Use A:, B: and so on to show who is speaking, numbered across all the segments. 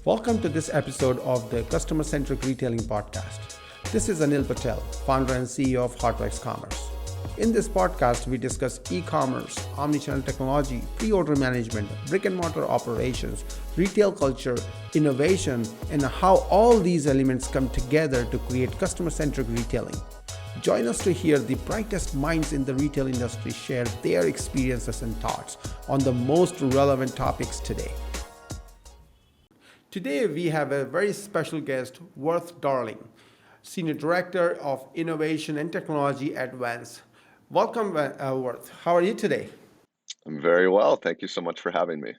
A: Welcome to this episode of the Customer Centric Retailing Podcast. This is Anil Patel, founder and CEO of Hotwise Commerce. In this podcast, we discuss e-commerce, omnichannel technology, pre-order management, brick and mortar operations, retail culture, innovation, and how all these elements come together to create customer-centric retailing. Join us to hear the brightest minds in the retail industry share their experiences and thoughts on the most relevant topics today. Today, we have a very special guest, Worth Darling, Senior Director of Innovation and Technology at Vans. Welcome, Worth. How are you today?
B: I'm very well. Thank you so much for having me.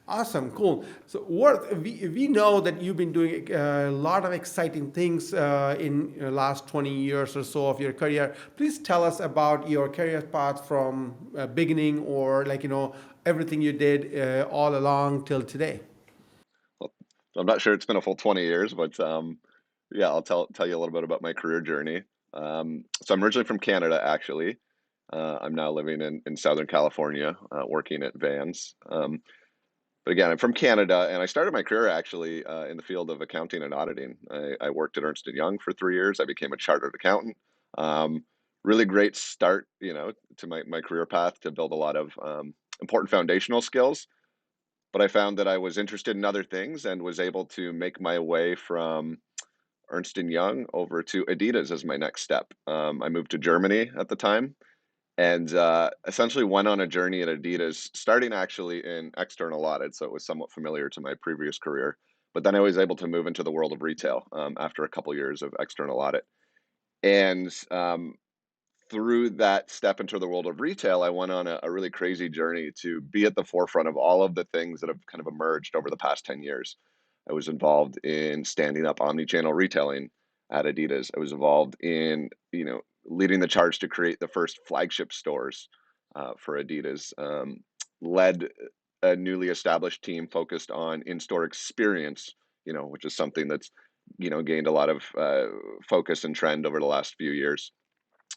A: Awesome, cool. So, Worth, we know that you've been doing a lot of exciting things in the last 20 years or so of your career. Please tell us about your career path from beginning or everything you did all along till today.
B: Well, I'm not sure it's been a full 20 years, but yeah, I'll tell you a little bit about my career journey. So I'm originally from Canada, actually. I'm now living in Southern California, working at Vans. But again, I'm from Canada, and I started my career actually in the field of accounting and auditing. I worked at Ernst& Young for 3 years. I became a chartered accountant. Um, Really great start, to my career path to build a lot of important foundational skills. But I found that I was interested in other things and was able to make my way from Ernst& Young over to Adidas as my next step. I moved to Germany at the time and essentially went on a journey at Adidas, starting actually in external audit, so it was somewhat familiar to my previous career. But then I was able to move into the world of retail after a couple years of external audit. And through that step into the world of retail, I went on a really crazy journey to be at the forefront of all of the things that have kind of emerged over the past 10 years. I was involved in standing up omnichannel retailing at Adidas. I was involved in, leading the charge to create the first flagship stores for Adidas. Led a newly established team focused on in-store experience, which is something that's, gained a lot of focus and trend over the last few years.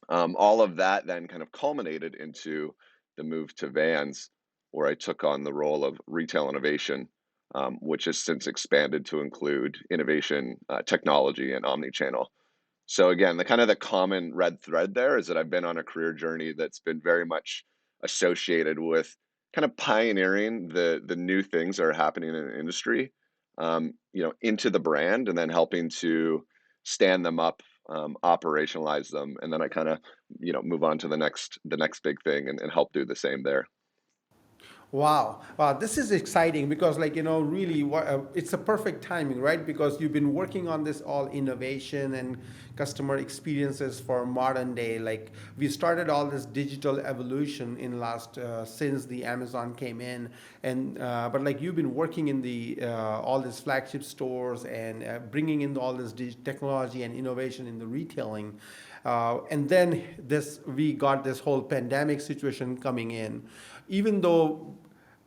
B: All of that then kind of culminated into the move to Vans, where I took on the role of retail innovation, which has since expanded to include innovation, technology, and omnichannel. So again, the common red thread there is that I've been on a career journey that's been very much associated with kind of pioneering the new things that are happening in the industry, into the brand, and then helping to stand them up, operationalize them, and then I kind of, move on to the next big thing and help do the same there.
A: Wow, this is exciting because, really, it's a perfect timing, right? Because you've been working on this all innovation and customer experiences for modern day. Like we started all this digital evolution in last since the Amazon came in, and but you've been working in the all these flagship stores and bringing in all this technology and innovation in the retailing. And then we got this whole pandemic situation coming in. Even though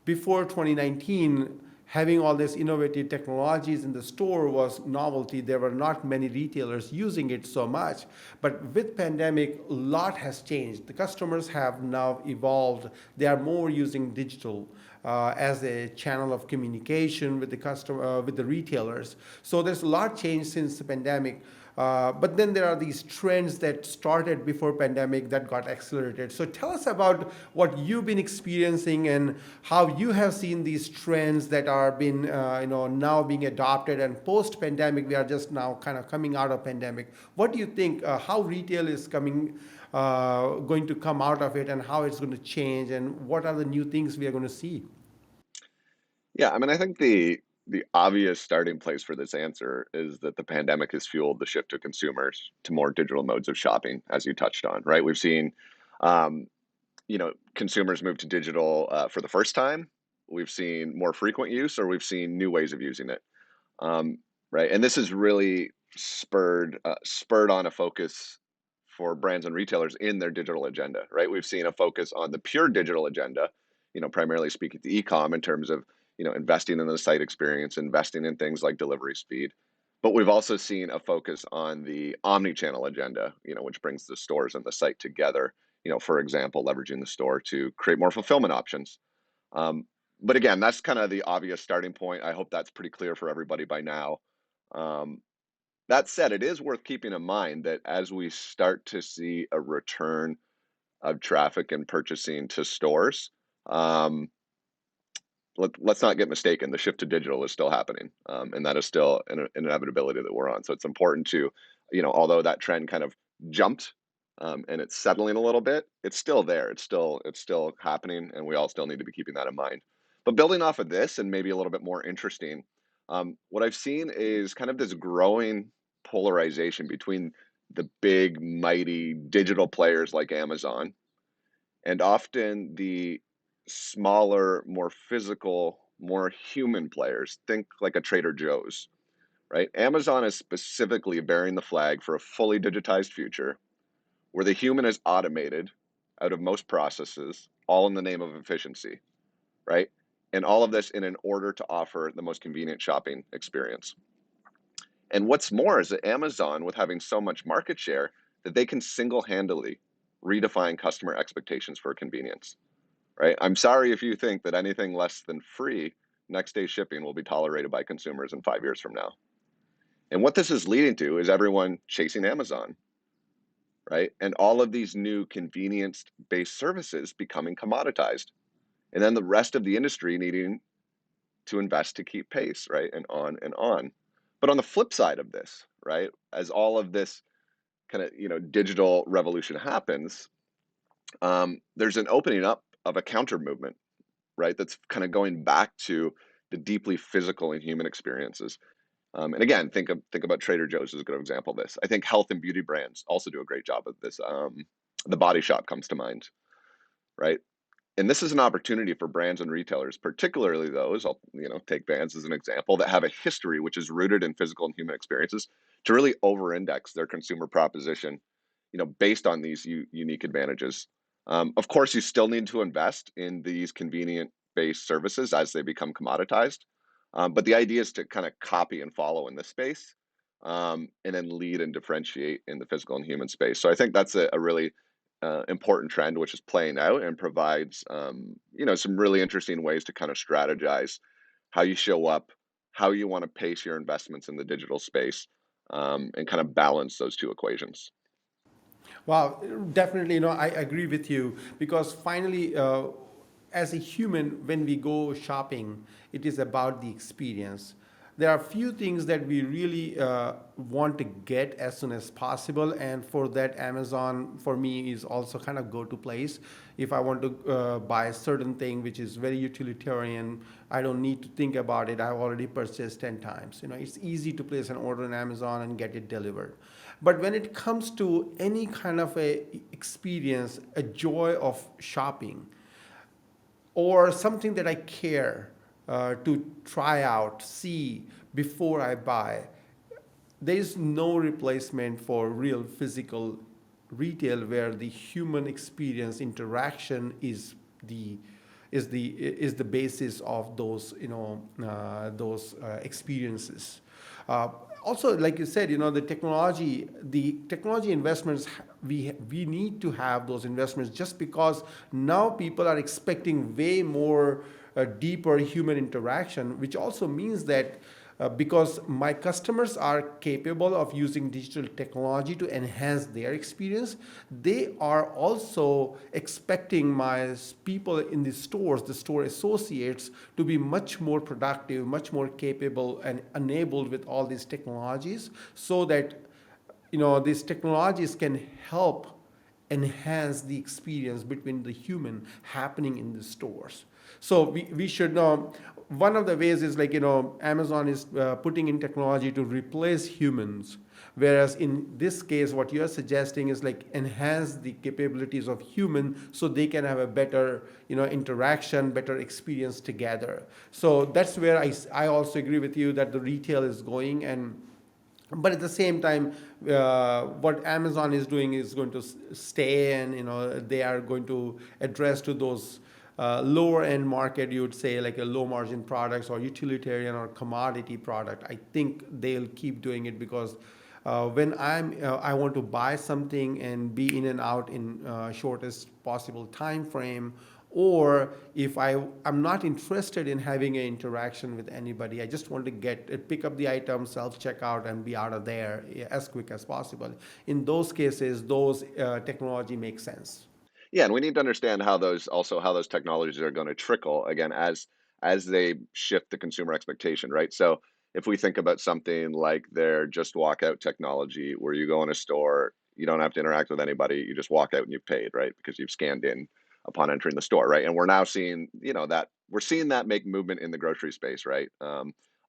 A: before 2019, having all these innovative technologies in the store was novelty, there were not many retailers using it so much. But with pandemic, a lot has changed. The customers have now evolved. They are more using digital as a channel of communication with the customer, with the retailers. So there's a lot changed since the pandemic. But then there are these trends that started before pandemic that got accelerated. So tell us about what you've been experiencing and how you have seen these trends that are been now being adopted, and post pandemic we are just now kind of coming out of pandemic. What do you think? How retail is going to come out of it, and how it's going to change, and what are the new things we are going to see?
B: Yeah, I mean, I think the obvious starting place for this answer is that the pandemic has fueled the shift to consumers to more digital modes of shopping, as you touched on, right? We've seen, um, consumers move to digital for the first time. We've seen more frequent use, or we've seen new ways of using it, um, right? And this has really spurred on a focus for brands and retailers in their digital agenda, right? We've seen a focus on the pure digital agenda, primarily speaking to e-com in terms of, investing in the site experience, investing in things like delivery speed. But we've also seen a focus on the omni-channel agenda, which brings the stores and the site together. For example, leveraging the store to create more fulfillment options. Um, but again, that's kind of the obvious starting point. I hope that's pretty clear for everybody by now. Um, that said, it is worth keeping in mind that as we start to see a return of traffic and purchasing to stores, um, let's not get mistaken. The shift to digital is still happening, and that is still an inevitability that we're on. So it's important to, although that trend kind of jumped, and it's settling a little bit, it's still there. It's still happening, and we all still need to be keeping that in mind. But building off of this, and maybe a little bit more interesting, what I've seen is kind of this growing polarization between the big, mighty digital players like Amazon and often the smaller, more physical, more human players. Think like a Trader Joe's, right? Amazon is specifically bearing the flag for a fully digitized future where the human is automated out of most processes, all in the name of efficiency, right? And all of this in an order to offer the most convenient shopping experience. And what's more is that Amazon, with having so much market share, that they can single handedly redefine customer expectations for convenience, right? I'm sorry if you think that anything less than free next day shipping will be tolerated by consumers in 5 years from now. And what this is leading to is everyone chasing Amazon, right? And all of these new convenience based services becoming commoditized. And then the rest of the industry needing to invest to keep pace, right? And on and on. But on the flip side of this, right, as all of this kind of digital revolution happens, there's an opening up of a counter movement, right? That's kind of going back to the deeply physical and human experiences. And again, think about Trader Joe's as a good example of this. I think health and beauty brands also do a great job of this. The Body Shop comes to mind, right? And this is an opportunity for brands and retailers, particularly those, I'll take Vans as an example, that have a history which is rooted in physical and human experiences, to really over-index their consumer proposition, based on these unique advantages. Of course, you still need to invest in these convenient-based services as they become commoditized, but the idea is to kind of copy and follow in this space, and then lead and differentiate in the physical and human space. So I think that's a really important trend which is playing out and provides some really interesting ways to kind of strategize how you show up, how you want to pace your investments in the digital space, and kind of balance those two equations.
A: Wow, definitely, I agree with you because finally, as a human, when we go shopping, it is about the experience. There are few things that we really want to get as soon as possible, and for that, Amazon for me is also kind of go-to place. If I want to buy a certain thing which is very utilitarian, I don't need to think about it. I've already purchased 10 times. It's easy to place an order on Amazon and get it delivered. But when it comes to any kind of a experience, a joy of shopping, or something that I care to try out, see before I buy, there is no replacement for real physical retail where the human experience interaction is the basis of those experiences. Uh, Also, like you said, the technology investments, we need to have those investments just because now people are expecting way more deeper human interaction, which also means that because my customers are capable of using digital technology to enhance their experience, they are also expecting my people in the stores, the store associates, to be much more productive, much more capable and enabled with all these technologies, so that these technologies can help enhance the experience between the human happening in the stores. So we should know one of the ways is Amazon is putting in technology to replace humans, whereas in this case what you're suggesting is enhance the capabilities of human so they can have a better interaction, better experience together. So that's where I also agree with you that the retail is going. And but at the same time, what Amazon is doing is going to stay, and they are going to address to those lower end market, you would say, like a low margin products or utilitarian or commodity product. I think they'll keep doing it because when I want to buy something and be in and out in shortest possible time frame, or if I'm not interested in having an interaction with anybody, I just want to pick up the item, self checkout, and be out of there as quick as possible. In those cases, those technology makes sense.
B: Yeah, and we need to understand how those technologies are going to trickle again as they shift the consumer expectation, right? So if we think about something like their just walk out technology, where you go in a store, you don't have to interact with anybody, you just walk out and you've paid, right? Because you've scanned in upon entering the store, right? And we're now seeing, that we're seeing that make movement in the grocery space, right?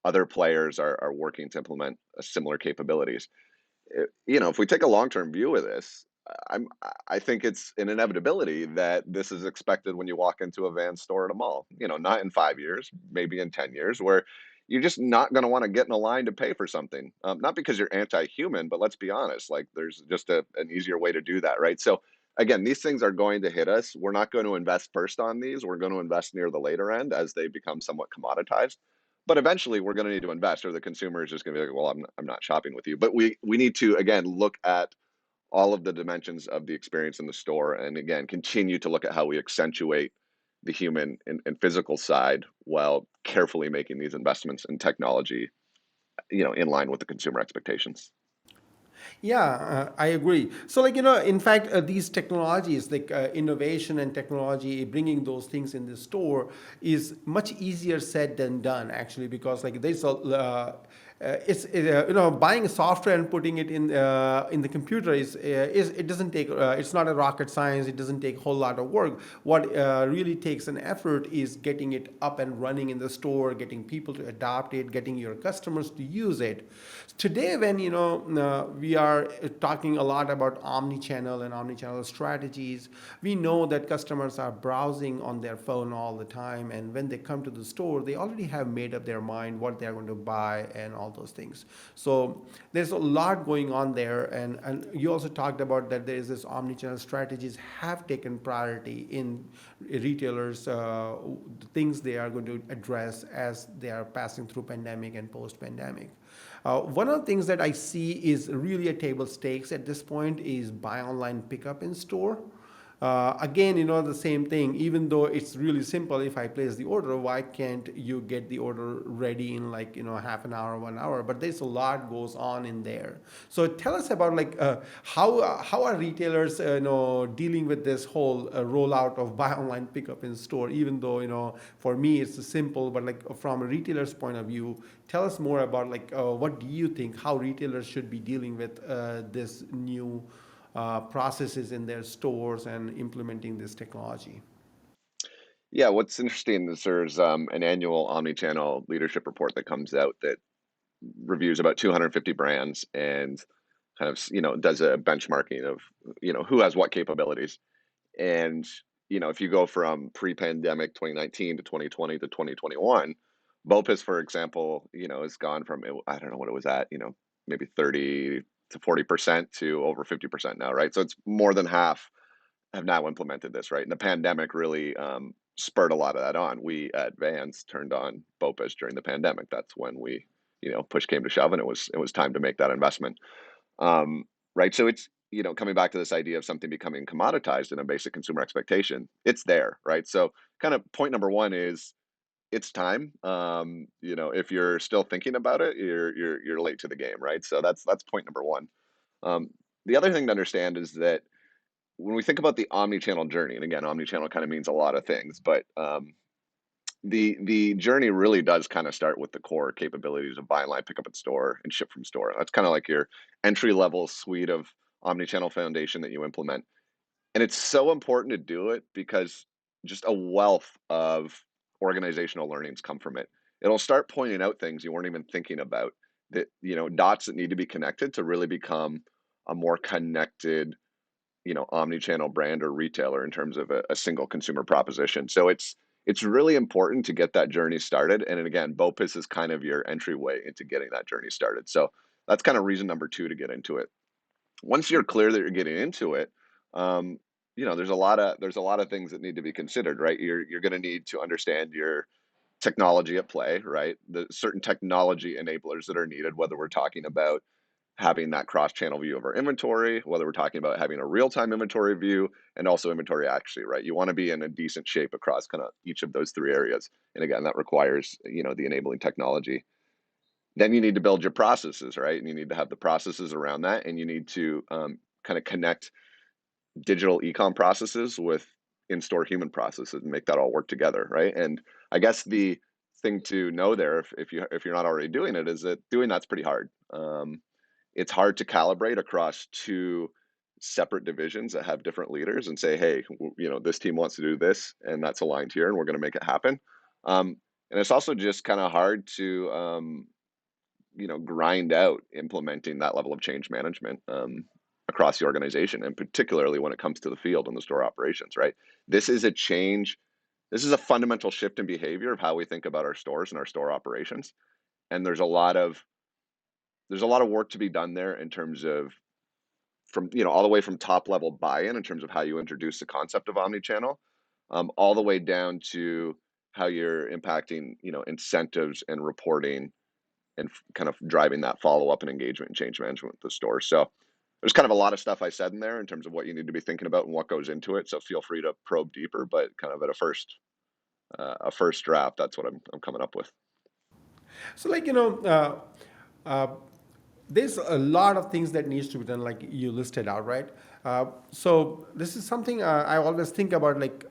B: Other players are working to implement similar capabilities. If we take a long-term view of this, I'm I think it's an inevitability that this is expected when you walk into a Vans store at a mall. Not in 5 years, maybe in 10 years, where you're just not going to want to get in a line to pay for something. Not because you're anti-human, but let's be honest, like there's just an easier way to do that, right? So again, these things are going to hit us. We're not going to invest first on these. We're going to invest near the later end as they become somewhat commoditized. But eventually, we're going to need to invest, or the consumer is just going to be like, "Well, I'm not shopping with you." But we need to again look at all of the dimensions of the experience in the store, and again continue to look at how we accentuate the human and physical side while carefully making these investments in technology, in line with the consumer expectations.
A: Yeah, I agree. So, like, in fact, these technologies, like innovation and technology, bringing those things in the store is much easier said than done, actually, because like buying software and putting it in the computer is it doesn't take it's not a rocket science. It doesn't take a whole lot of work. What really takes an effort is getting it up and running in the store, getting people to adopt it, getting your customers to use it. Today, when we are talking a lot about omnichannel and omnichannel strategies, we know that customers are browsing on their phone all the time, and when they come to the store, they already have made up their mind what they're going to buy and all those things. So there's a lot going on there, and you also talked about that there is this omnichannel strategies have taken priority in retailers, the things they are going to address as they are passing through pandemic and post-pandemic. One of the things that I see is really a table stakes at this point is buy online, pick up in store. Again, the same thing. Even though it's really simple, if I place the order, why can't you get the order ready in like half an hour, 1 hour? But there's a lot goes on in there. So tell us about like how are retailers dealing with this whole rollout of buy online, pick up in store? Even though for me it's simple, but like from a retailer's point of view, tell us more about like what do you think how retailers should be dealing with this new processes in their stores and implementing this technology.
B: Yeah, what's interesting is there's an annual omni-channel leadership report that comes out that reviews about 250 brands and kind of does a benchmarking of who has what capabilities. And if you go from pre-pandemic 2019 to 2020 to 2021, BOPIS, for example, has gone from I don't know what it was at, maybe 30 to 40% to over 50% now, right? So it's more than half have now implemented this, right? And the pandemic really spurred a lot of that on. We at Vans turned on BOPIS during the pandemic. That's when we, push came to shove, and it was time to make that investment. Right. So it's, coming back to this idea of something becoming commoditized in a basic consumer expectation, it's there, right? So kind of point number one is it's time. If you're still thinking about it, you're late to the game, right? So that's point number one. Um, the other thing to understand is that when we think about the omni-channel journey, and again, omni-channel kind of means a lot of things, but the journey really does kind of start with the core capabilities of buy online, pick up at store, and ship from store. That's kind of like your entry level suite of omni-channel foundation that you implement. And it's so important to do it because just a wealth of organizational learnings come from it. It'll start pointing out things you weren't even thinking about, that, dots that need to be connected to really become a more connected, omni-channel brand or retailer in terms of a single consumer proposition. So it's really important to get that journey started. And then again, BOPIS is kind of your entryway into getting that journey started. So that's kind of reason number two to get into it. Once you're clear that you're getting into it, um, there's a lot of things that need to be considered, right? You're going to need to understand your technology at play, right? The certain technology enablers that are needed, whether we're talking about having that cross-channel view of our inventory, whether we're talking about having a real-time inventory view and also inventory accuracy, right? You want to be in a decent shape across kind of each of those three areas. And again, that requires, the enabling technology. Then you need to build your processes, right? And you need to have the processes around that, and you need to kind of connect digital e-com processes with in-store human processes and make that all work together, right? And I guess the thing to know there, if you're not already doing it, is that doing that's pretty hard. It's hard to calibrate across two separate divisions that have different leaders and say, hey, this team wants to do this, and that's aligned here, and we're going to make it happen. And it's also just kind of hard to grind out implementing that level of change management across the organization, and particularly when it comes to the field and the store operations, right? This is a change. This is a fundamental shift in behavior of how we think about our stores and our store operations. And there's a lot of work to be done there in terms of from all the way from top level buy-in terms of how you introduce the concept of omnichannel, all the way down to how you're impacting incentives and reporting and kind of driving that follow-up and engagement and change management with the store. So there's kind of a lot of stuff I said in there in terms of what you need to be thinking about and what goes into it. So feel free to probe deeper, but kind of at a first draft, that's what I'm coming up with.
A: So uh, there's a lot of things that needs to be done, like you listed out, right? So this is something I always think about, like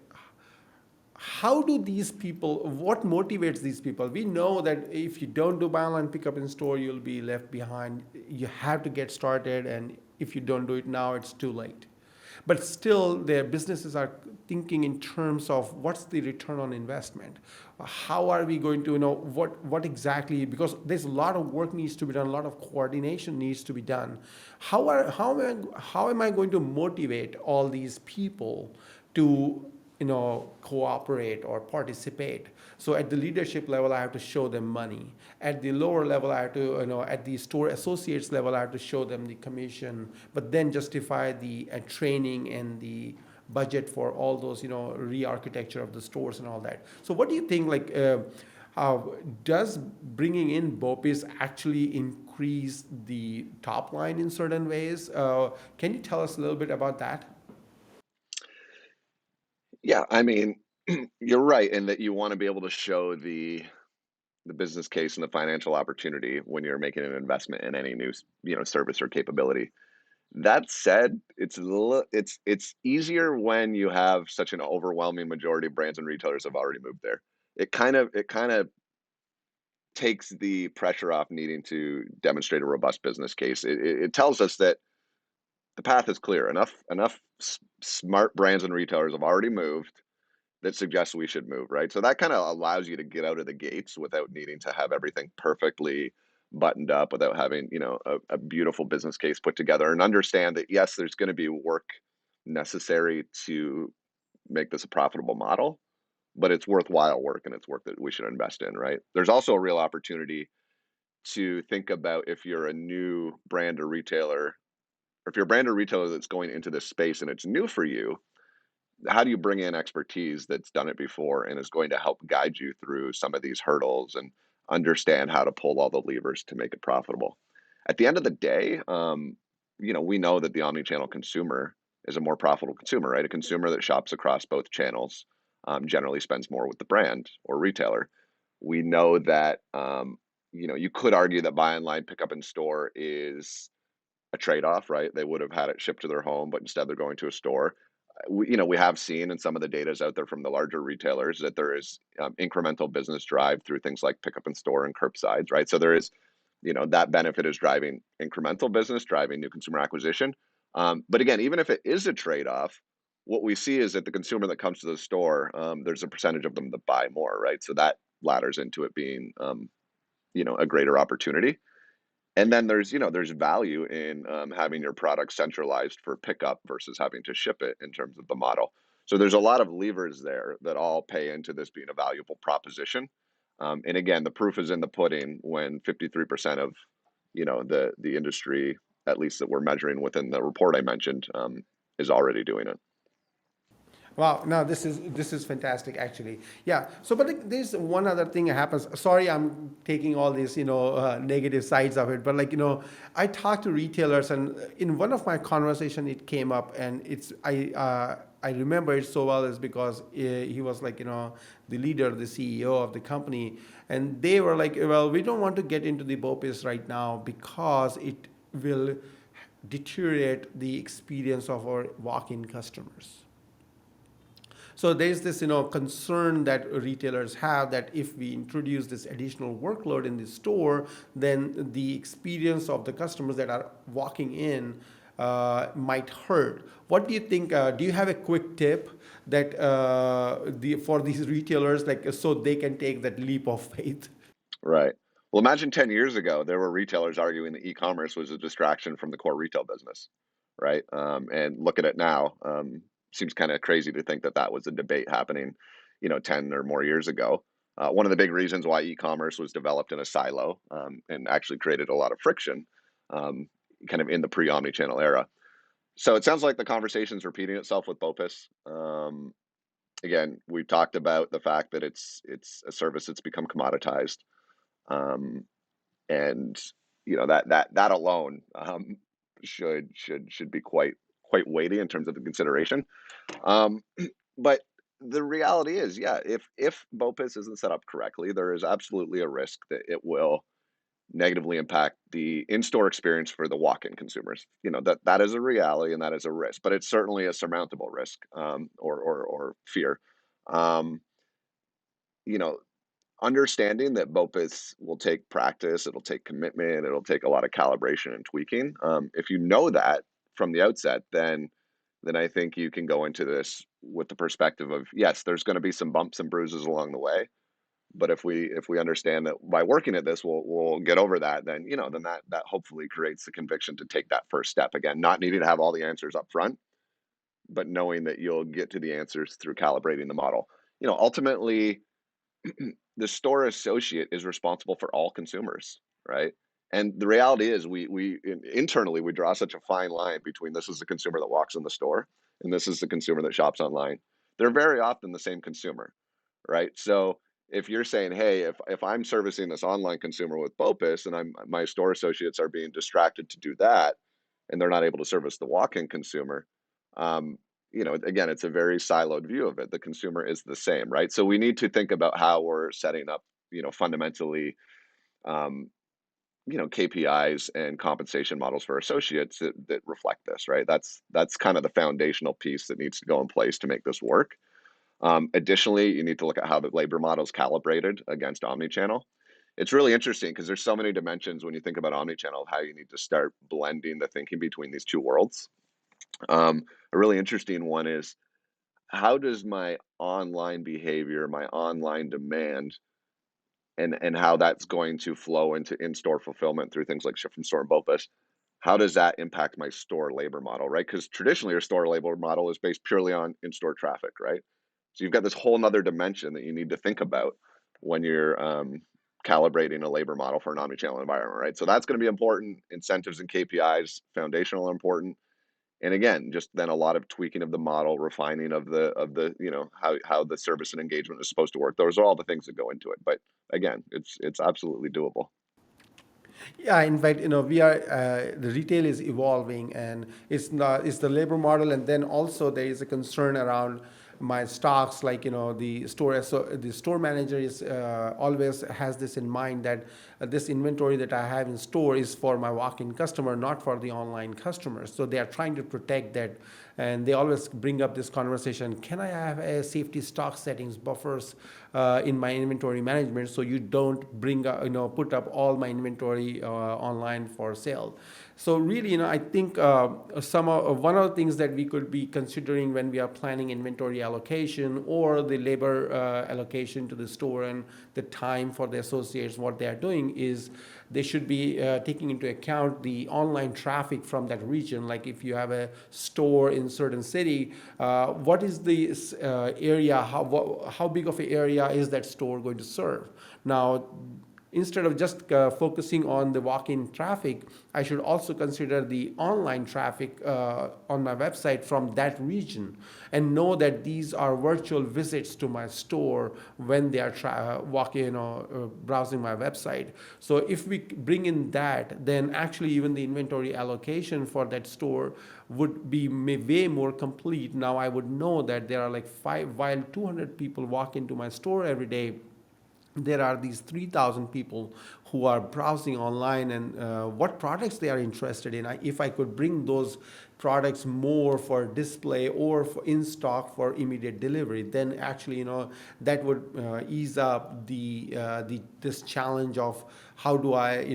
A: how do these people, what motivates these people? We know that if you don't do buy online pickup in store, you'll be left behind. You have to get started, and if you don't do it now, it's too late. But still, their businesses are thinking in terms of what's the return on investment. How are we going to, what exactly, because there's a lot of work needs to be done, a lot of coordination needs to be done. How am I going to motivate all these people to cooperate or participate? So at the leadership level, I have to show them money. At the lower level, I have to, at the store associates level, I have to show them the commission, but then justify the training and the budget for all those, re-architecture of the stores and all that. So what do you think, like, does bringing in BOPIS actually increase the top line in certain ways? Can you tell us a little bit about that?
B: Yeah, I mean, you're right in that you want to be able to show the business case and the financial opportunity when you're making an investment in any new service or capability. That said, it's easier when you have such an overwhelming majority of brands and retailers have already moved there. It kind of takes the pressure off needing to demonstrate a robust business case. It tells us that the path is clear. Enough smart brands and retailers have already moved that suggests we should move, right? So that kind of allows you to get out of the gates without needing to have everything perfectly buttoned up, without having, a beautiful business case put together, and understand that yes, there's going to be work necessary to make this a profitable model, but it's worthwhile work and it's work that we should invest in, right? There's also a real opportunity to think about if you're a new brand or retailer, or if you're a brand or retailer that's going into this space and it's new for you, how do you bring in expertise that's done it before and is going to help guide you through some of these hurdles and understand how to pull all the levers to make it profitable? At the end of the day, we know that the omnichannel consumer is a more profitable consumer, right? A consumer that shops across both channels generally spends more with the brand or retailer. We know that, you could argue that buy online, pick up in store is a trade-off, right? They would have had it shipped to their home, but instead they're going to a store. We have seen, and some of the data is out there from the larger retailers, that there is incremental business drive through things like pickup in store and curbsides, right? So there is, that benefit is driving incremental business, driving new consumer acquisition. But again, even if it is a trade-off, what we see is that the consumer that comes to the store, there's a percentage of them that buy more, right? So that ladders into it being, a greater opportunity. And then there's value in having your product centralized for pickup versus having to ship it in terms of the model. So there's a lot of levers there that all pay into this being a valuable proposition. And again, the proof is in the pudding when 53% of the industry, at least that we're measuring within the report I mentioned, is already doing it.
A: Wow, no, this is fantastic actually. Yeah. So, but like, there's one other thing that happens. Sorry, I'm taking all these negative sides of it, but I talk to retailers, and in one of my conversation, it came up, and I remember it so well is because he was like the leader, the CEO of the company, and they were like, well, we don't want to get into the BOPIS right now because it will deteriorate the experience of our walk-in customers. So there's this, concern that retailers have that if we introduce this additional workload in the store, then the experience of the customers that are walking in might hurt. What do you think? Do you have a quick tip that for these retailers, like so they can take that leap of faith?
B: Right. Well, imagine 10 years ago, there were retailers arguing that e-commerce was a distraction from the core retail business, right? And look at it now. Seems kind of crazy to think that that was a debate happening, 10 or more years ago. One of the big reasons why e-commerce was developed in a silo and actually created a lot of friction um, kind of in the pre-omnichannel era. So it sounds like the conversation's repeating itself with BOPIS. Again, we've talked about the fact that it's a service that's become commoditized. Um, and that alone should be quite weighty in terms of the consideration. Um, but the reality is, yeah, if BOPIS isn't set up correctly, there is absolutely a risk that it will negatively impact the in-store experience for the walk-in consumers. That is a reality and that is a risk, but it's certainly a surmountable risk or fear. Um, you know, Understanding that BOPIS will take practice, it'll take commitment, it'll take a lot of calibration and tweaking. If you know that from the outset, then I think you can go into this with the perspective of yes, there's going to be some bumps and bruises along the way. But if we understand that by working at this, we'll get over that, then that hopefully creates the conviction to take that first step. Again, not needing to have all the answers up front, but knowing that you'll get to the answers through calibrating the model. Ultimately, the store associate is responsible for all consumers, right? And the reality is, internally we draw such a fine line between this is the consumer that walks in the store and this is the consumer that shops online. They're very often the same consumer, right? So if you're saying, hey, if I'm servicing this online consumer with BOPIS and my store associates are being distracted to do that, and they're not able to service the walk-in consumer, again, it's a very siloed view of it. The consumer is the same, right? So we need to think about how we're setting up, fundamentally, um, KPIs and compensation models for associates that reflect this, right? That's kind of the foundational piece that needs to go in place to make this work. Additionally, you need to look at how the labor model is calibrated against omnichannel. It's really interesting because there's so many dimensions when you think about omnichannel, how you need to start blending the thinking between these two worlds. A really interesting one is how does my online behavior, my online demand, and how that's going to flow into in-store fulfillment through things like ship from store and BOPIS, how does that impact my store labor model, right? Because traditionally your store labor model is based purely on in-store traffic, right? So you've got this whole nother dimension that you need to think about when you're calibrating a labor model for an omnichannel environment, right? So that's going to be important. Incentives and KPIs, foundational, important. And again, just then a lot of tweaking of the model, refining of the how the service and engagement is supposed to work. Those are all the things that go into it. But again, it's absolutely doable.
A: Yeah, in fact, we are the retail is evolving, and it's the labor model, and then also there is a concern around my stocks. Like the store manager is always has this in mind that this inventory that I have in store is for my walk-in customer, not for the online customers. So they are trying to protect that, and they always bring up this conversation: can I have a safety stock settings buffers in my inventory management so you don't put up all my inventory online for sale? So really, I think one of the things that we could be considering when we are planning inventory allocation or the labor allocation to the store and the time for the associates, what they are doing is they should be taking into account the online traffic from that region. Like if you have a store in certain city, what is the area? How big of an area is that store going to serve? Now, instead of just focusing on the walk-in traffic, I should also consider the online traffic on my website from that region, and know that these are virtual visits to my store when they are walking, browsing my website. So if we bring in that, then actually even the inventory allocation for that store would be way more complete. Now I would know that there are like five, while 200 people walk into my store every day, there are these 3,000 people who are browsing online, and what products they are interested in. If I could bring those products more for display or for in stock for immediate delivery, then actually, that would ease up the this challenge of how do I,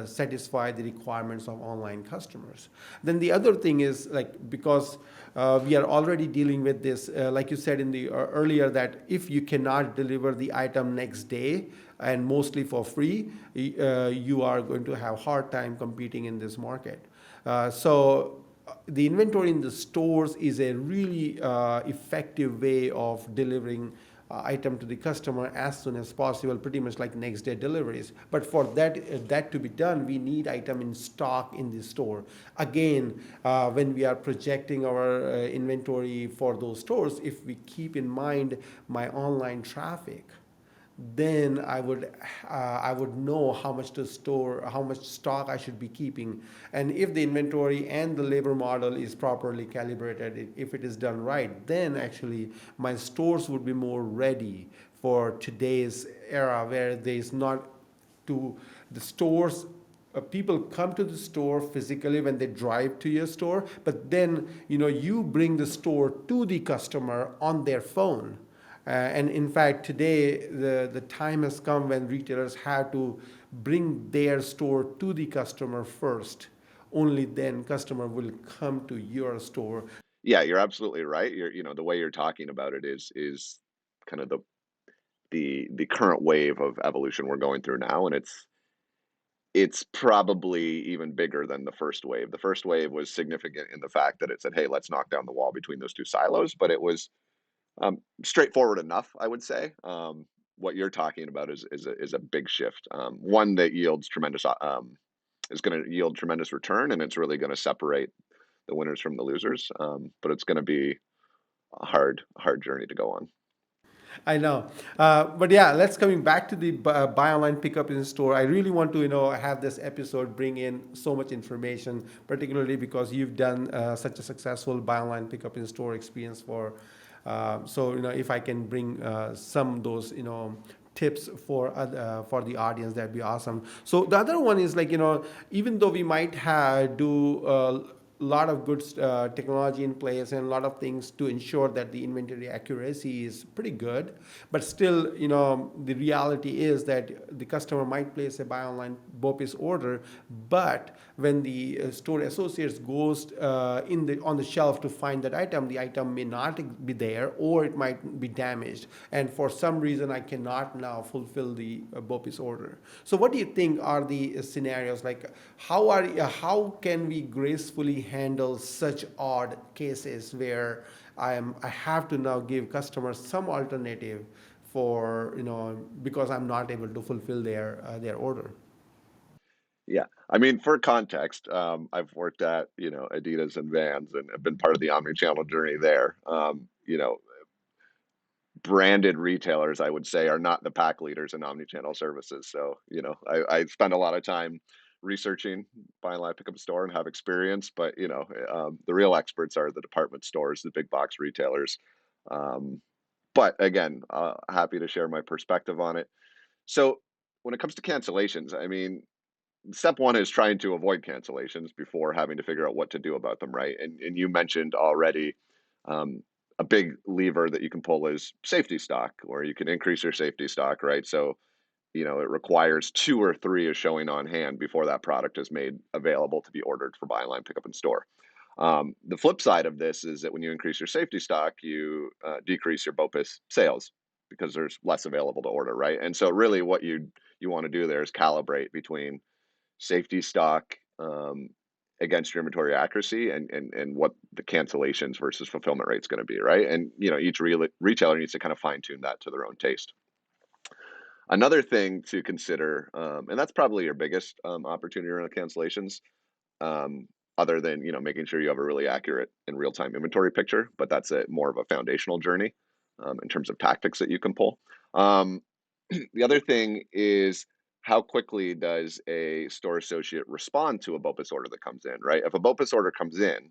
A: satisfy the requirements of online customers. Then the other thing is, like, because we are already dealing with this, like you said in the earlier, that if you cannot deliver the item next day and mostly for free, you are going to have hard time competing in this market. The inventory in the stores is a really effective way of delivering item to the customer as soon as possible, pretty much like next day deliveries. But for that to be done, we need item in stock in the store. Again, when we are projecting our inventory for those stores, if we keep in mind my online traffic, then I would know how much to store, how much stock I should be keeping, and if the inventory and the labor model is properly calibrated, if it is done right, then actually my stores would be more ready for today's era, where there is not to the stores. People come to the store physically when they drive to your store, but then you bring the store to the customer on their phone. And in fact, today the time has come when retailers have to bring their store to the customer first. Only then customer will come to your store.
B: Yeah, you're absolutely right. The way you're talking about it is kind of the current wave of evolution we're going through now, and it's probably even bigger than the first wave. The first wave was significant in the fact that it said, "Hey, let's knock down the wall between those two silos," but it was straightforward enough, I would say. What you're talking about is a big shift, one that yields tremendous is going to yield tremendous return, and it's really going to separate the winners from the losers. But it's going to be a hard journey to go on.
A: I know, but yeah, let's coming back to the buy online, pick up in store. I really want to have this episode bring in so much information, particularly because you've done such a successful buy online, pick up in store experience for. So if I can bring some of those tips for the audience, that'd be awesome. So the other one is, like, even though we might have do lot of good technology in place and a lot of things to ensure that the inventory accuracy is pretty good, but still, the reality is that the customer might place a buy online BOPIS order, but when the store associates goes on the shelf to find that item, the item may not be there, or it might be damaged, and for some reason I cannot now fulfill the BOPIS order. So what do you think are the scenarios, like how can we gracefully handle such odd cases where I have to now give customers some alternative for, because I'm not able to fulfill their order.
B: Yeah, I mean, for context, I've worked at Adidas and Vans, and have been part of the omnichannel journey there. Branded retailers, I would say, are not the pack leaders in omnichannel services. So, I spend a lot of time researching buy online, pick up a store, and have experience. But the real experts are the department stores, the big box retailers. Um, but again, happy to share my perspective on it. So, when it comes to cancellations, I mean, step one is trying to avoid cancellations before having to figure out what to do about them, right? And you mentioned already, um, a big lever that you can pull is safety stock, or you can increase your safety stock, right? So it requires two or three is showing on hand before that product is made available to be ordered for buy online, pick up in store. The flip side of this is that when you increase your safety stock, you decrease your BOPIS sales because there's less available to order, right? And so really what you want to do there is calibrate between safety stock, against your inventory accuracy, and what the cancellations versus fulfillment rate is going to be, right? And each retailer needs to kind of fine tune that to their own taste. Another thing to consider, and that's probably your biggest opportunity around cancellations, um, other than making sure you have a really accurate and real time inventory picture. But that's a more of a foundational journey in terms of tactics that you can pull. Um, the other thing is how quickly does a store associate respond to a BOPIS order that comes in, right? If a BOPIS order comes in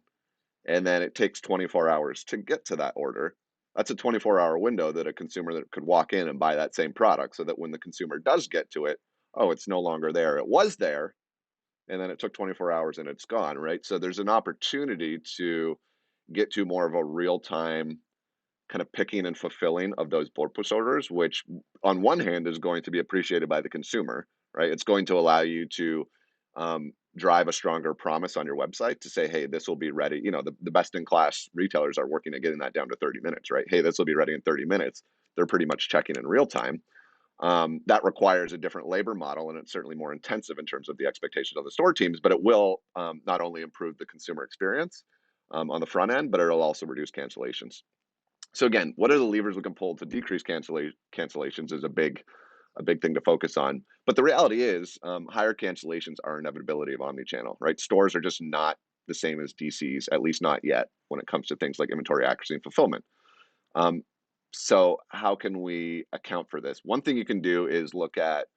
B: and then it takes 24 hours to get to that order, that's a 24-hour window that a consumer that could walk in and buy that same product, so that when the consumer does get to it, oh, it's no longer there. It was there, and then it took 24 hours and it's gone, right? So there's an opportunity to get to more of a real time kind of picking and fulfilling of those purchase orders, which on one hand is going to be appreciated by the consumer, right? It's going to allow you to drive a stronger promise on your website to say, hey, this will be ready. The best in class retailers are working at getting that down to 30 minutes, right? Hey, this will be ready in 30 minutes. They're pretty much checking in real time. That requires a different labor model, and it's certainly more intensive in terms of the expectations of the store teams, but it will not only improve the consumer experience on the front end, but it'll also reduce cancellations. So again, what are the levers we can pull to decrease cancellations is a big thing to focus on. But the reality is, higher cancellations are an inevitability of omnichannel, right? Stores are just not the same as DCs, at least not yet, when it comes to things like inventory accuracy and fulfillment. Um, so how can we account for this? One thing you can do is look at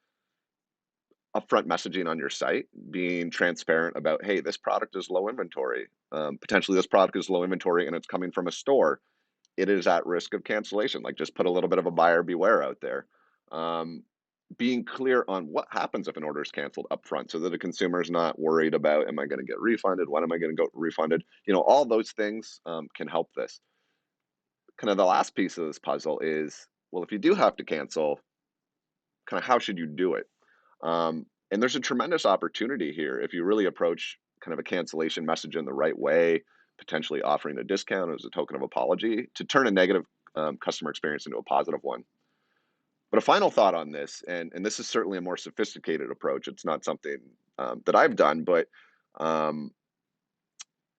B: upfront messaging on your site, being transparent about, hey, this product is low inventory. Potentially, this product is low inventory and it's coming from a store. It is at risk of cancellation. Like, just put a little bit of a buyer beware out there. Um, being clear on what happens if an order is canceled upfront, so that the consumer is not worried about, am I going to get refunded? When am I going to go refunded? All those things can help this. Kind of the last piece of this puzzle is, well, if you do have to cancel, kind of how should you do it? And there's a tremendous opportunity here if you really approach kind of a cancellation message in the right way, potentially offering a discount as a token of apology to turn a negative customer experience into a positive one. But a final thought on this, and this is certainly a more sophisticated approach. It's not something that I've done, but um,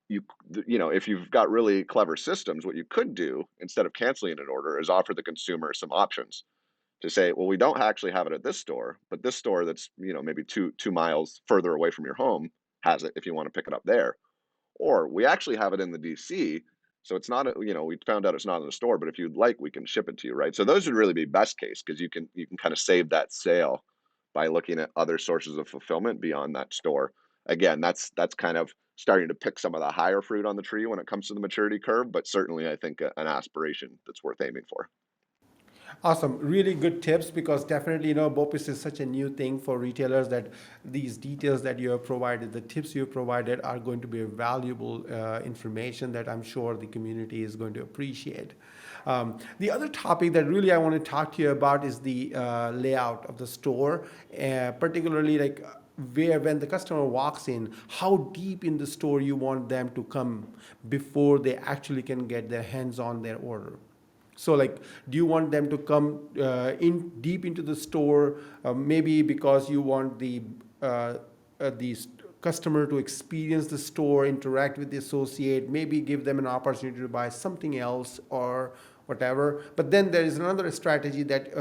B: you if you've got really clever systems, what you could do instead of canceling an order is offer the consumer some options to say, well, we don't actually have it at this store, but this store that's maybe two miles further away from your home has it if you want to pick it up there. Or we actually have it in the DC, so it's not we found out it's not in the store, but if you'd like, we can ship it to you, right? So those would really be best case, because you can kind of save that sale by looking at other sources of fulfillment beyond that store. Again, that's kind of starting to pick some of the higher fruit on the tree when it comes to the maturity curve, but certainly I think an aspiration that's worth aiming for.
A: Awesome. Really good tips, because definitely, BOPIS is such a new thing for retailers that these details that you have provided, the tips you have provided are going to be a valuable information that I'm sure the community is going to appreciate. The other topic that really I want to talk to you about is the layout of the store, particularly like where when the customer walks in, how deep in the store you want them to come before they actually can get their hands on their order. So, like, do you want them to come in deep into the store, maybe because you want the customer to experience the store, interact with the associate, maybe give them an opportunity to buy something else or whatever. But then there is another strategy that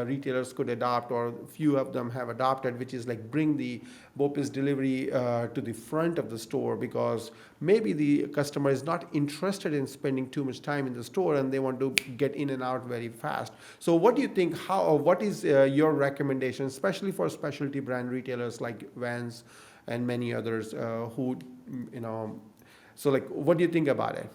A: retailers could adopt, or few of them have adopted, which is like bring the BOPIS delivery to the front of the store, because maybe the customer is not interested in spending too much time in the store and they want to get in and out very fast. So, what do you think? What is your recommendation, especially for specialty brand retailers like Vans and many others who, you know, so like, what do you think about it?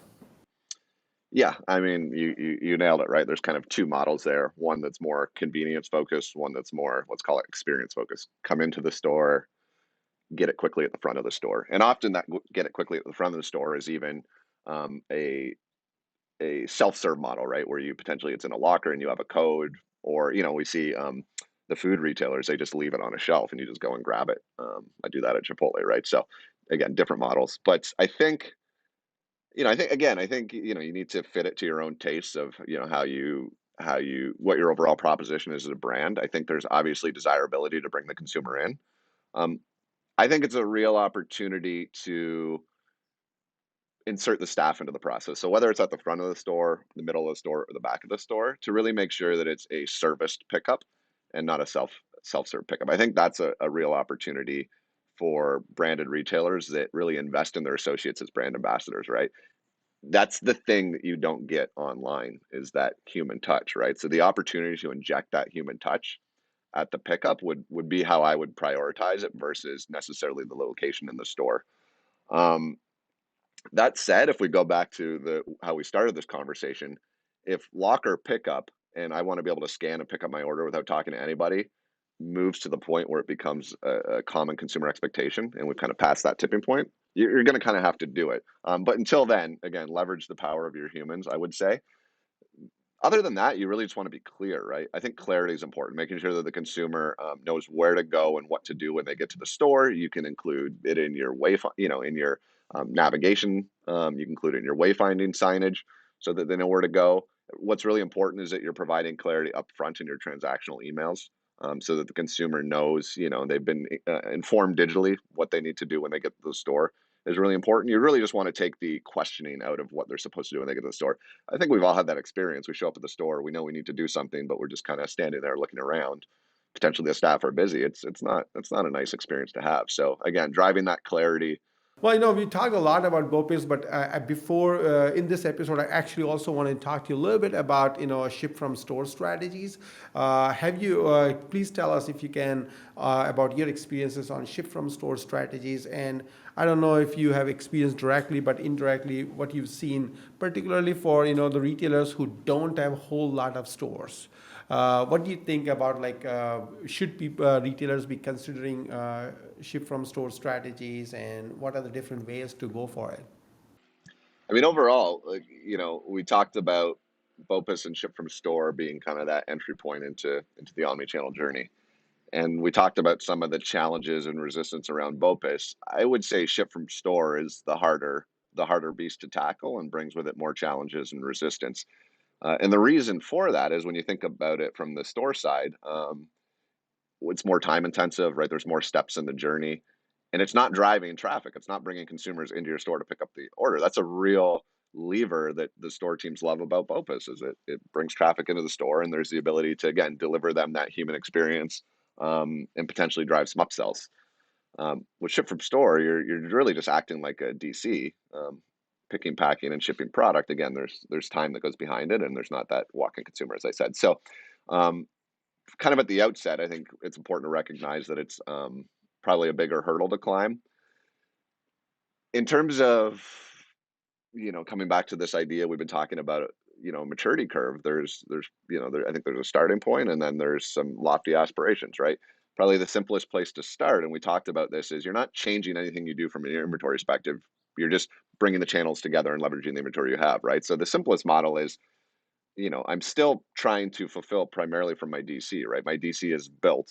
B: Yeah, I mean, you nailed it, right? There's kind of two models there. One that's more convenience focused, one that's more, let's call it, experience focused. Come into the store, get it quickly at the front of the store, and often that get it quickly at the front of the store is even um, a a self-serve model, right? Where you potentially it's in a locker and you have a code, or we see the food retailers, they just leave it on a shelf and you just go and grab it. I do that at Chipotle, right? So again, different models, but I think you need to fit it to your own tastes of how you what your overall proposition is as a brand. I think there's obviously desirability to bring the consumer in. Um, I think it's a real opportunity to insert the staff into the process. So whether it's at the front of the store, the middle of the store, or the back of the store, to really make sure that it's a serviced pickup and not a self-serve pickup. I think that's a real opportunity for branded retailers that really invest in their associates as brand ambassadors, right? That's the thing that you don't get online is that human touch, right? So the opportunity to inject that human touch at the pickup would be how I would prioritize it versus necessarily the location in the store. Um, that said, if we go back to the how we started this conversation, if locker pickup and I want to be able to scan and pick up my order without talking to anybody moves to the point where it becomes a common consumer expectation and we've kind of passed that tipping point, you're going to kind of have to do it. But until then, again, leverage the power of your humans, I would say. Other than that, you really just want to be clear, right? I think clarity is important, making sure that the consumer knows where to go and what to do when they get to the store. You can include it in your in your navigation. You can include it in your wayfinding signage so that they know where to go. What's really important is that you're providing clarity up front in your transactional emails, so that the consumer knows, they've been informed digitally what they need to do when they get to the store is really important. You really just want to take the questioning out of what they're supposed to do when they get to the store. I think we've all had that experience. We show up at the store, we know we need to do something, but we're just kind of standing there looking around. Potentially the staff are busy. It's not a nice experience to have. So again, driving that clarity.
A: Well, we talk a lot about BOPIS, but before in this episode, I actually also want to talk to you a little bit about ship from store strategies. Have you? Please tell us if you can about your experiences on ship from store strategies, and I don't know if you have experienced directly, but indirectly, what you've seen, particularly for the retailers who don't have a whole lot of stores. What do you think about like should people retailers be considering ship from store strategies, and what are the different ways to go for it?
B: I mean, overall, like, we talked about BOPIS and ship from store being kind of that entry point into the omnichannel journey. And we talked about some of the challenges and resistance around BOPIS. I would say ship from store is the harder beast to tackle and brings with it more challenges and resistance. And the reason for that is when you think about it from the store side, it's more time intensive, right? There's more steps in the journey, and it's not driving traffic. It's not bringing consumers into your store to pick up the order. That's a real lever that the store teams love about BOPIS is it brings traffic into the store, and there's the ability to again deliver them that human experience, and potentially drive some upsells. With ship from store, you're really just acting like a DC, picking, packing, and shipping product. Again, there's time that goes behind it, and there's not that walk-in consumer, as I said. So, um, kind of at the outset, I think it's important to recognize that it's probably a bigger hurdle to climb. In terms of coming back to this idea we've been talking about, maturity curve. I think there's a starting point, and then there's some lofty aspirations, right? Probably the simplest place to start, and we talked about this, is you're not changing anything you do from an inventory perspective. You're just bringing the channels together and leveraging the inventory you have, right? So the simplest model is, I'm still trying to fulfill primarily from my DC, right? My DC is built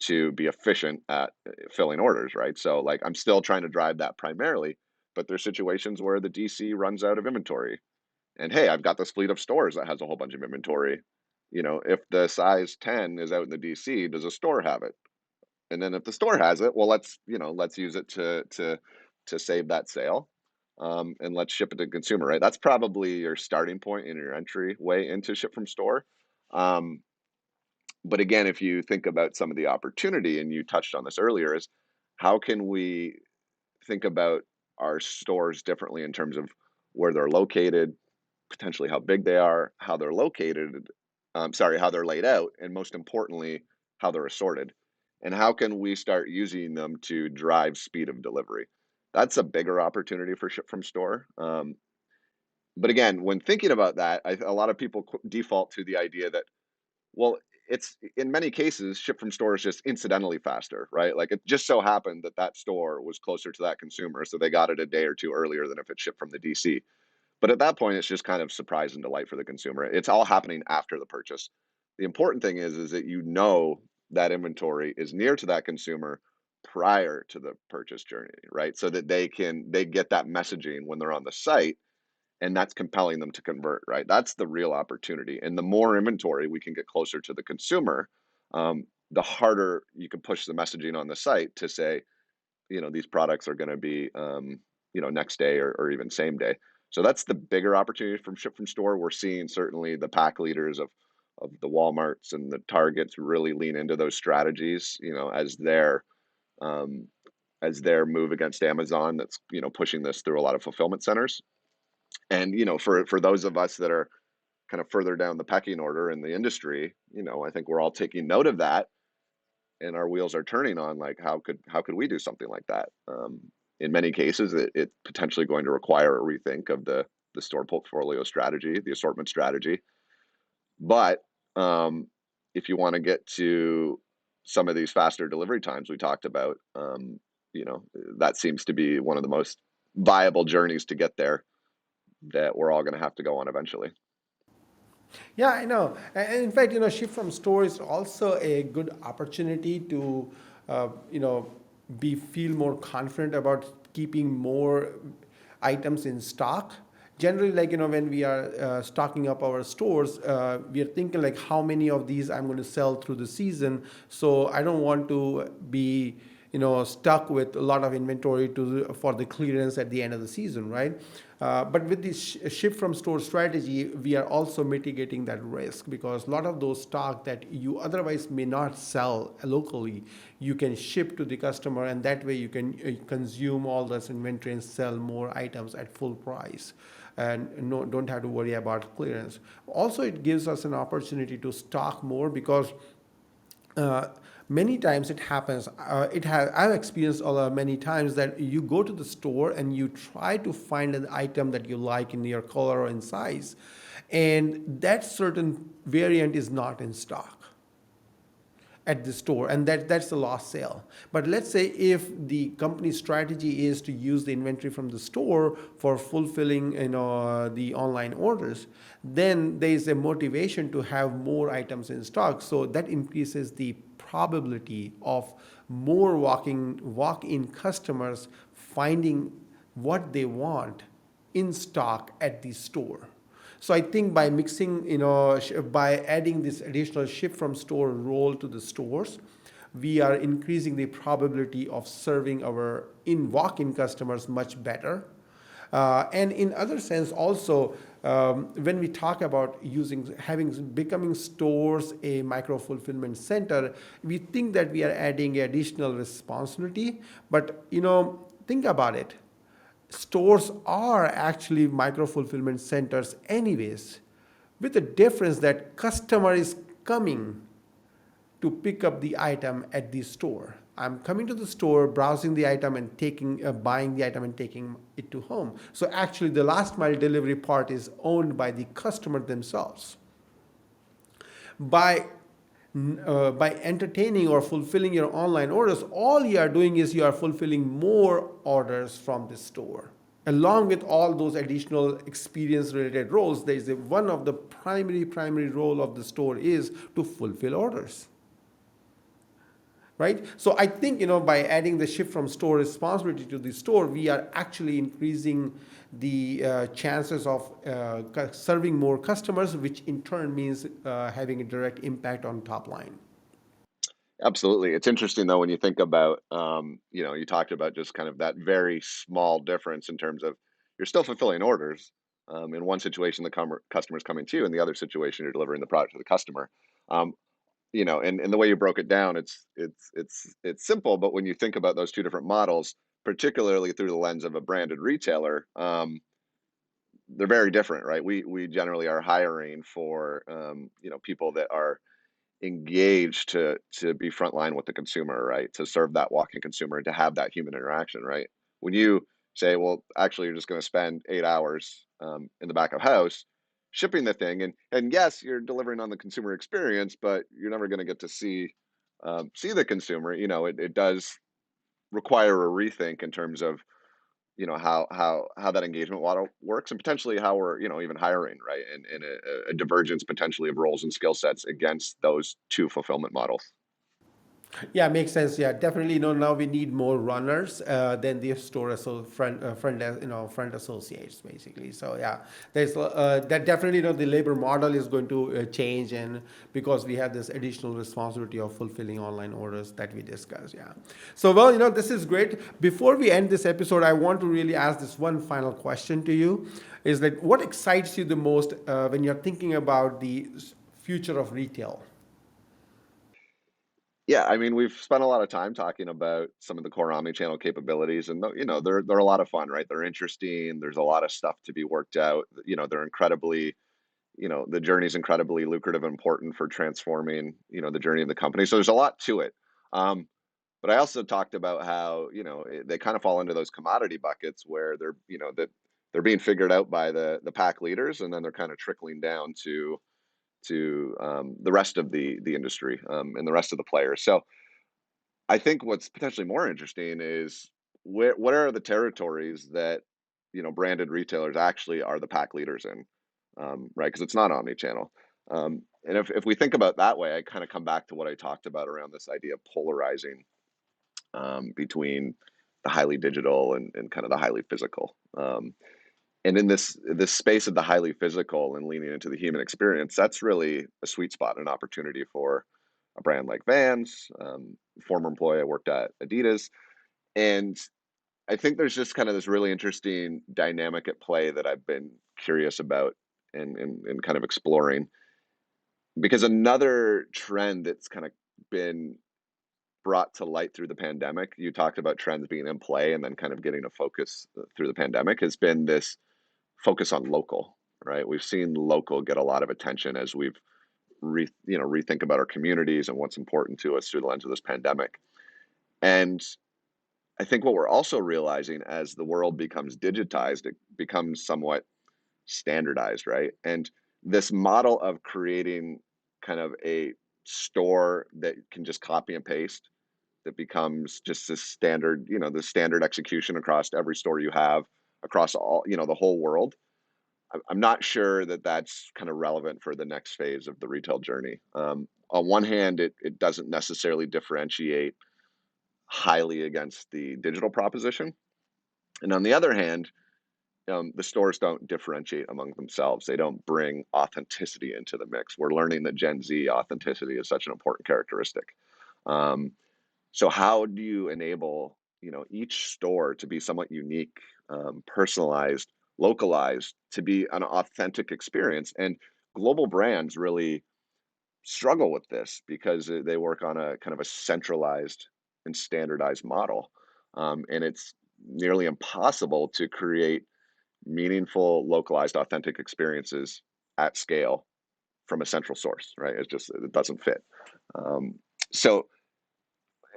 B: to be efficient at filling orders, right? So like I'm still trying to drive that primarily, but there's situations where the DC runs out of inventory. And hey, I've got this fleet of stores that has a whole bunch of inventory. If the size 10 is out in the DC, does a store have it? And then if the store has it, well, let's use it to save that sale, and let's ship it to consumer. Right? That's probably your starting point in your entry way into ship from store. Um, but again, if you think about some of the opportunity, and you touched on this earlier, is how can we think about our stores differently in terms of where they're located, potentially how big they are, how they're located, how they're laid out, and most importantly, how they're assorted. And how can we start using them to drive speed of delivery? That's a bigger opportunity for ship from store. But again, when thinking about that, a lot of people default to the idea that, well, it's in many cases, ship from store is just incidentally faster, right? Like it just so happened that that store was closer to that consumer, so they got it a day or two earlier than if it shipped from the DC. But at that point, it's just kind of surprise and delight for the consumer. It's all happening after the purchase. The important thing is that that inventory is near to that consumer prior to the purchase journey, right? So that they get that messaging when they're on the site, and that's compelling them to convert, right? That's the real opportunity. And the more inventory we can get closer to the consumer, the harder you can push the messaging on the site to say, these products are going to be, next day or even same day. So that's the bigger opportunity from ship from store. We're seeing certainly the pack leaders of the Walmarts and the Targets really lean into those strategies, um, as their move against Amazon that's, pushing this through a lot of fulfillment centers. And, for those of us that are kind of further down the pecking order in the industry, I think we're all taking note of that, and our wheels are turning on, like, how could we do something like that? In many cases, it potentially going to require a rethink of the store portfolio strategy, the assortment strategy. But if you want to get to some of these faster delivery times we talked about, you know, that seems to be one of the most viable journeys to get there that we're all going to have to go on eventually.
A: Yeah, I know. And in fact, ship from store is also a good opportunity to, be feel more confident about keeping more items in stock. Generally, like, when we are stocking up our stores, we are thinking like how many of these I'm going to sell through the season. So I don't want to be, stuck with a lot of inventory for the clearance at the end of the season, right? But with this ship from store strategy, we are also mitigating that risk, because a lot of those stock that you otherwise may not sell locally, you can ship to the customer, and that way you can consume all this inventory and sell more items at full price, and no, don't have to worry about clearance. Also, it gives us an opportunity to stock more, because uh, many times it happens. I've experienced many times that you go to the store and you try to find an item that you like in your color or in size, and that certain variant is not in stock at the store, and that's the lost sale. But let's say if the company's strategy is to use the inventory from the store for fulfilling, the online orders, then there is a motivation to have more items in stock, so that increases the probability of more walk-in customers finding what they want in stock at the store. So I think by mixing, by adding this additional ship from store role to the stores, we are increasing the probability of serving our walk-in customers much better. And in other sense also, when we talk about becoming stores a micro fulfillment center, we think that we are adding additional responsibility. But think about it, stores are actually micro fulfillment centers anyways, with the difference that customer is coming to pick up the item at the store. I'm coming to the store, browsing the item and buying the item and taking it to home. So actually the last mile delivery part is owned by the customer themselves. By by entertaining or fulfilling your online orders, all you are doing is you are fulfilling more orders from the store. Along with all those additional experience related roles, there is one of the primary role of the store is to fulfill orders, right? So I think, by adding the ship from store responsibility to the store, we are actually increasing the chances of serving more customers, which in turn means having a direct impact on top line.
B: Absolutely. It's interesting though when you think about, you talked about just kind of that very small difference in terms of you're still fulfilling orders. In one situation, the customer's coming to you, in the other situation, you're delivering the product to the customer. Um, and the way you broke it down, it's simple, but when you think about those two different models, particularly through the lens of a branded retailer, they're very different, right? We generally are hiring for, people that are engaged to be frontline with the consumer, right? To serve that walking consumer and to have that human interaction, right? When you say, well, actually, you're just going to spend 8 hours in the back of house shipping the thing, and yes, you're delivering on the consumer experience, but you're never going to get to see the consumer. It does require a rethink in terms of how that engagement model works, and potentially how we're even hiring, right, and a divergence potentially of roles and skill sets against those two fulfillment models.
A: Yeah, makes sense. Yeah, definitely. Now we need more runners than the front associates, basically. So yeah, there's that definitely. The labor model is going to change, and because we have this additional responsibility of fulfilling online orders that we discussed. Yeah. So well, this is great. Before we end this episode, I want to really ask this one final question to you: is like what excites you the most when you're thinking about the future of retail?
B: Yeah, I mean, we've spent a lot of time talking about some of the core omnichannel capabilities, and they're a lot of fun, right? They're interesting. There's a lot of stuff to be worked out. They're incredibly, the journey is incredibly lucrative and important for transforming, the journey of the company. So there's a lot to it. Um, but I also talked about how, they kind of fall into those commodity buckets where that they're being figured out by the pack leaders, and then they're kind of trickling down to the rest of the industry, and the rest of the players. So I think what's potentially more interesting is what are the territories that branded retailers actually are the pack leaders in, right? Because it's not omni-channel. And if we think about that way, I kind of come back to what I talked about around this idea of polarizing, between the highly digital and kind of the highly physical. And in this space of the highly physical and leaning into the human experience, that's really a sweet spot, an opportunity for a brand like Vans. Former employee, I worked at Adidas, and I think there's just kind of this really interesting dynamic at play that I've been curious about and kind of exploring. Because another trend that's kind of been brought to light through the pandemic, you talked about trends being in play and then kind of getting a focus through the pandemic, has been this focus on local, right? We've seen local get a lot of attention as we've rethink about our communities and what's important to us through the lens of this pandemic. And I think what we're also realizing as the world becomes digitized, it becomes somewhat standardized, right? And this model of creating kind of a store that can just copy and paste, that becomes just this standard, the standard execution across every store you have across all, the whole world. I'm not sure that that's kind of relevant for the next phase of the retail journey. On one hand, it doesn't necessarily differentiate highly against the digital proposition. And on the other hand, the stores don't differentiate among themselves. They don't bring authenticity into the mix. We're learning that Gen Z authenticity is such an important characteristic. Um, so how do you enable, each store to be somewhat unique, personalized, localized, to be an authentic experience? And global brands really struggle with this because they work on a kind of a centralized and standardized model. And it's nearly impossible to create meaningful, localized, authentic experiences at scale from a central source, right? It doesn't fit. So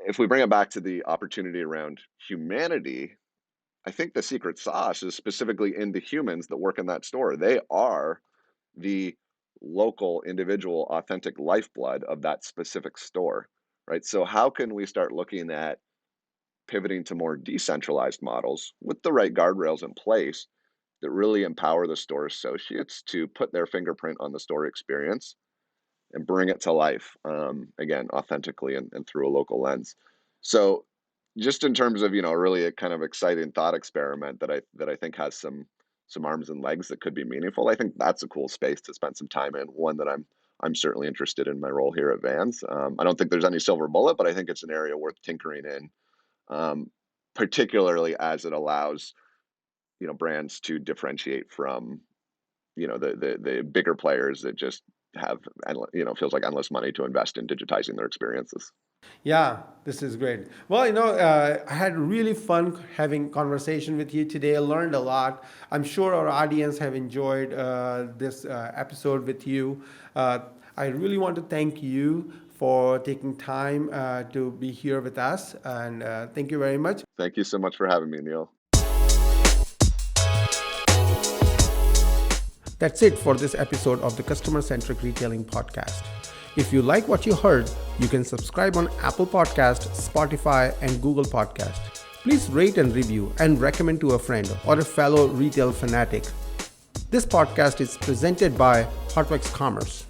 B: if we bring it back to the opportunity around humanity, I think the secret sauce is specifically in the humans that work in that store. They are the local, individual, authentic lifeblood of that specific store, right? So how can we start looking at pivoting to more decentralized models with the right guardrails in place that really empower the store associates to put their fingerprint on the store experience and bring it to life, again, authentically and through a local lens. So just in terms of, really a kind of exciting thought experiment that I think has some arms and legs that could be meaningful, I think that's a cool space to spend some time in, one that I'm certainly interested in my role here at Vans. I don't think there's any silver bullet, but I think it's an area worth tinkering in, particularly as it allows, brands to differentiate from, the bigger players that just have, feels like endless money to invest in digitizing their experiences.
A: Yeah, this is great. Well, I had really fun having conversation with you today. I learned a lot. I'm sure our audience have enjoyed this episode with you. I really want to thank you for taking time to be here with us, and thank you very much.
B: Thank you so much for having me, Neil.
A: That's it for this episode of the Customer Centric Retailing Podcast. If you like what you heard, you can subscribe on Apple Podcast, Spotify, and Google Podcast. Please rate and review and recommend to a friend or a fellow retail fanatic. This podcast is presented by Hotworks Commerce.